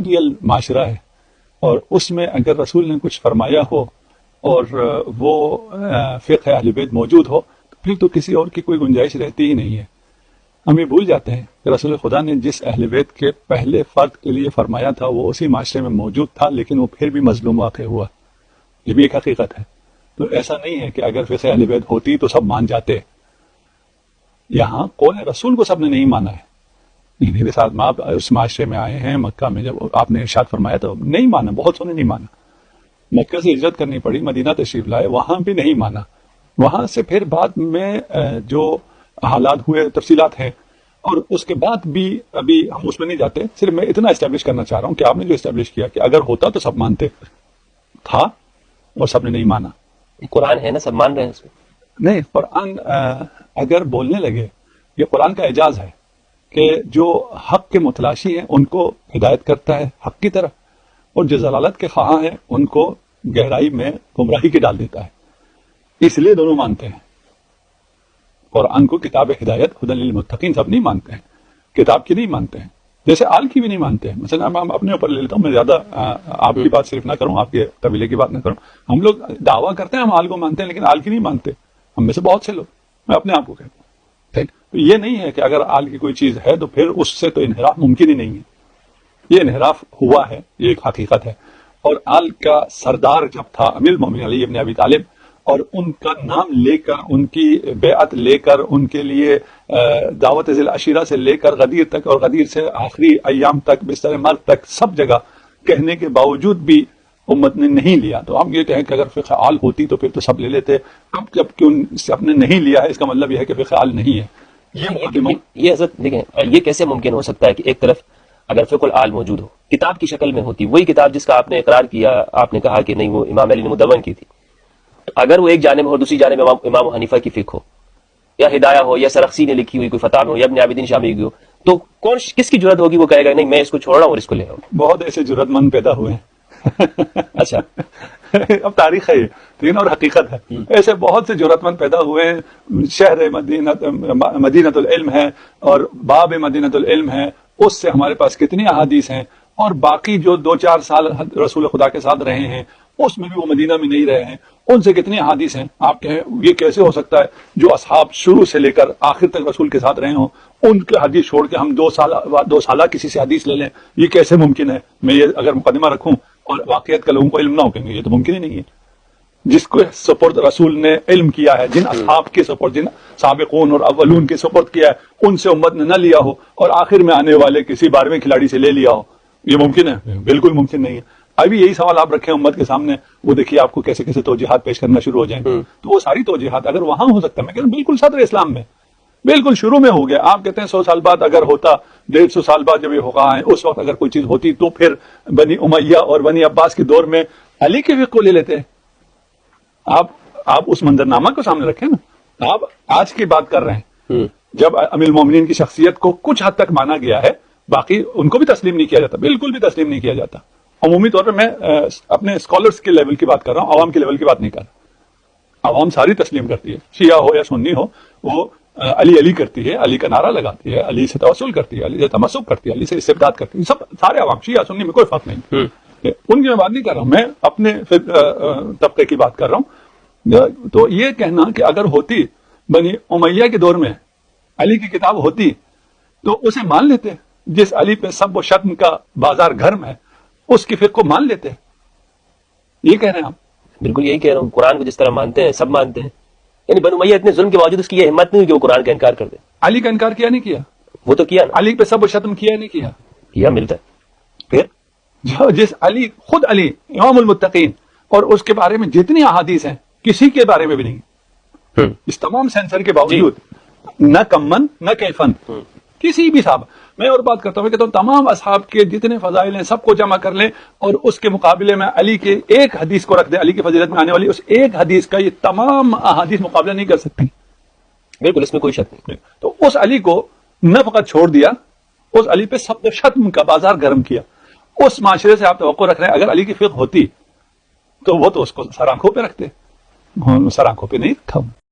Ideal معاشرہ ہے، اور اس میں اگر رسول نے کچھ فرمایا ہو اور وہ فقہ اہل بیت موجود ہو تو پھر تو کسی اور کی کوئی گنجائش رہتی ہی نہیں ہے۔ ہم یہ بھول جاتے ہیں کہ رسول خدا نے جس اہل بیت کے پہلے فرد کے لیے فرمایا تھا وہ اسی معاشرے میں موجود تھا، لیکن وہ پھر بھی مظلوم واقع ہوا۔ یہ بھی ایک حقیقت ہے۔ تو ایسا نہیں ہے کہ اگر فقہ اہل بیت ہوتی تو سب مان جاتے۔ یہاں قول رسول کو سب نے نہیں مانا ہے۔ میرے ساتھ آپ اس معاشرے میں آئے ہیں، مکہ میں جب آپ نے ارشاد فرمایا تو نہیں مانا، بہت سو نے نہیں مانا۔ مکہ سے ہجرت کرنی پڑی، مدینہ تشریف لائے، وہاں بھی نہیں مانا۔ وہاں سے پھر بعد میں جو حالات ہوئے تفصیلات ہیں، اور اس کے بعد بھی ابھی ہم اس میں نہیں جاتے، صرف میں اتنا اسٹیبلش کرنا چاہ رہا ہوں کہ آپ نے جو اسٹیبلش کیا کہ اگر ہوتا تو سب مانتے، تھا اور سب نے نہیں مانا۔ قرآن ہے نا، سب مان رہے ہیں اس میں۔ نہیں، قرآن اگر بولنے لگے، یہ قرآن کا اعجاز ہے کہ جو حق کے متلاشی ہیں ان کو ہدایت کرتا ہے حق کی طرف، اور جو ضلالت کے خواہاں ہیں ان کو گہرائی میں گمراہی کے ڈال دیتا ہے۔ اس لیے دونوں مانتے ہیں۔ قرآن کو کتاب ہدایت ہدی للمتقین سب نہیں مانتے ہیں، کتاب کی نہیں مانتے ہیں، جیسے آل کی بھی نہیں مانتے ہیں۔ مثلا ہم اپنے اوپر لے لیتا ہوں، میں زیادہ آپ کی بات صرف نہ کروں، آپ کے قبیلے کی بات نہ کروں۔ ہم لوگ دعویٰ کرتے ہیں ہم آل کو مانتے ہیں، لیکن آل کی نہیں مانتے، ہم میں سے بہت سے لوگ، میں اپنے آپ کو کہتا ہوں۔ تو یہ نہیں ہے کہ اگر آل کی کوئی چیز ہے تو پھر اس سے تو انحراف ممکن ہی نہیں ہے۔ یہ انحراف ہوا ہے، یہ ایک حقیقت ہے۔ اور آل کا سردار جب تھا امیر المومنین علی ابن ابی طالب، اور ان کا نام لے کر، ان کی بیعت لے کر، ان کے لیے دعوت ذی العشیرہ سے لے کر غدیر تک، اور غدیر سے آخری ایام تک، بستر مرگ تک، سب جگہ کہنے کے باوجود بھی امت نے نہیں لیا۔ تو ہم یہ کہیں کہ اگر فقہ آل ہوتی تو پھر تو سب لے لیتے، اب جب کہ سب نے نہیں لیا ہے، اس کا مطلب یہ ہے کہ فقہ آل نہیں ہے۔ یہ حضرت دیکھیں، یہ کیسے ممکن ہو سکتا ہے کہ ایک طرف اگر فقہ الآل موجود ہو، کتاب کی شکل میں ہوتی، وہی کتاب جس کا آپ نے اقرار کیا، آپ نے کہا کہ نہیں وہ امام علی نے مدون کی تھی، اگر وہ ایک جانب ہو، دوسری جانب امام حنیفہ کی فقہ ہو، یا ہدایہ ہو، یا سرخسی نے لکھی ہوئی کوئی فتح ہو، یا ابن عابدین شامی کی ہو، تو کس کی جرت ہوگی وہ کہے گا نہیں میں اس کو چھوڑ رہا ہوں اور اس کو لے رہا ہوں؟ بہت ایسے جرت مند پیدا ہوئے ہیں۔ اچھا، اب تاریخ ہے یہ، لیکن اور حقیقت ہے، ایسے بہت سے جرت مند پیدا ہوئے ہیں۔ شہر مدینۃ العلم ہے اور باب مدینۃ العلم ہے، اس سے ہمارے پاس کتنی احادیث ہیں، اور باقی جو 2-4 سال رسول خدا کے ساتھ رہے ہیں اس میں بھی وہ مدینہ میں نہیں رہے ہیں، ان سے کتنی احادیث ہیں۔ آپ کہیں یہ کیسے ہو سکتا ہے جو اصحاب شروع سے لے کر آخر تک رسول کے ساتھ رہے ہوں، ان کے حدیث چھوڑ کے ہم 2 سالہ کسی سے حدیث لے لیں، یہ کیسے ممکن ہے؟ میں یہ اگر مقدمہ رکھوں اور واقعیت کا لوگوں کو علم نہ ہو، کہیں گے یہ تو ممکن ہی نہیں ہے۔ جس کو سپرد رسول نے علم کیا ہے، جن اصحاب کے سپرد، جن سابقون اور اولون کے سپرد کیا ہے، ان سے امت نے نہ لیا ہو، اور آخر میں آنے والے کسی 12ویں کھلاڑی سے لے لیا ہو، یہ ممکن ہے؟ بالکل ممکن نہیں ہے۔ ابھی یہی سوال آپ رکھیں امت کے سامنے، وہ دیکھیے آپ کو کیسے کیسے توجیحات پیش کرنا شروع ہو جائیں گے۔ تو وہ ساری توجیحات اگر وہاں ہو سکتا ہے، میں کہہ رہا ہوں بالکل صدر اسلام میں، بالکل شروع میں ہو گیا۔ آپ کہتے ہیں 100 سال بعد اگر ہوتا، 150 سال بعد جب یہ ہوگا ہے، اس وقت اگر کوئی چیز ہوتی تو پھر بنی امیہ اور بنی عباس کے دور میں علی کے فقہ کو لے لیتے ہیں۔ آپ اس منظرنامہ کو سامنے رکھیں نا، آپ آج کی بات کر رہے ہیں جب امیر المومنین کی شخصیت کو کچھ حد تک مانا گیا ہے، باقی ان کو بھی تسلیم نہیں کیا جاتا، بالکل بھی تسلیم نہیں کیا جاتا۔ عمومی طور پر میں اپنے اسکالرز کے لیول کی بات کر رہا ہوں، عوام کے لیول کی بات نہیں کر رہا۔ عوام ساری تسلیم کرتی ہے، شیعہ ہو یا سنی ہو، وہ علی علی کرتی ہے، علی کا نعرہ لگاتی ہے، علی سے توسل کرتی ہے، علی سے تمسک کرتی ہے، علی سے استبداد کرتی ہے، سب سارے عوام، شیعہ سنی میں کوئی فرق نہیں۔ ان کی میں بات نہیں کر رہا ہوں، میں اپنے طبقے کی بات کر رہا ہوں۔ تو یہ کہنا کہ اگر ہوتی بنی امیہ کے دور میں علی کی کتاب ہوتی تو اسے مان لیتے، جس علی پہ سب و شتم کا بازار گھرم ہے اس کی فقہ کو مان لیتے۔ یہ کہہ رہے ہیں آپ؟ بالکل یہی کہہ رہا ہوں، قرآن کو جس طرح مانتے ہیں سب مانتے ہیں، یعنی بنو امیہ اتنے ظلم کے باوجود اس کی یہ ہمت نہیں ہوئی کہ وہ قرآن کا انکار کر دے۔ علی کا انکار کیا نہیں کیا؟ وہ تو کیا نا، علی پہ سب و شتم کیا نہیں کیا؟ ملتا ہے۔ پھر جس علی، خود علی امام المتقین، اور اس کے بارے میں جتنی احادیث ہیں کسی کے بارے میں بھی نہیں، اس تمام سینسر کے باوجود نہ کمن نہ کیفن، کسی بھی صاحب، میں اور بات کرتا ہوں کہ تمام اصحاب کے جتنے فضائل ہیں سب کو جمع کر لیں اور اس کے مقابلے میں علی کے ایک حدیث کو رکھ دیں، علی کی فضیلت میں آنے والی اس ایک حدیث کا یہ تمام احادیث مقابلہ نہیں کر سکتی۔ بالکل، اس میں کوئی شک نہیں۔ تو اس علی کو نہ فقط چھوڑ دیا، اس علی پہ سب شتم کا بازار گرم کیا۔ اس معاشرے سے آپ توقع رکھ رہے ہیں اگر علی کی فقہ ہوتی تو وہ تو اس کو سر آنکھوں پہ رکھتے، سر آنکھوں پہ نہیں رکھا۔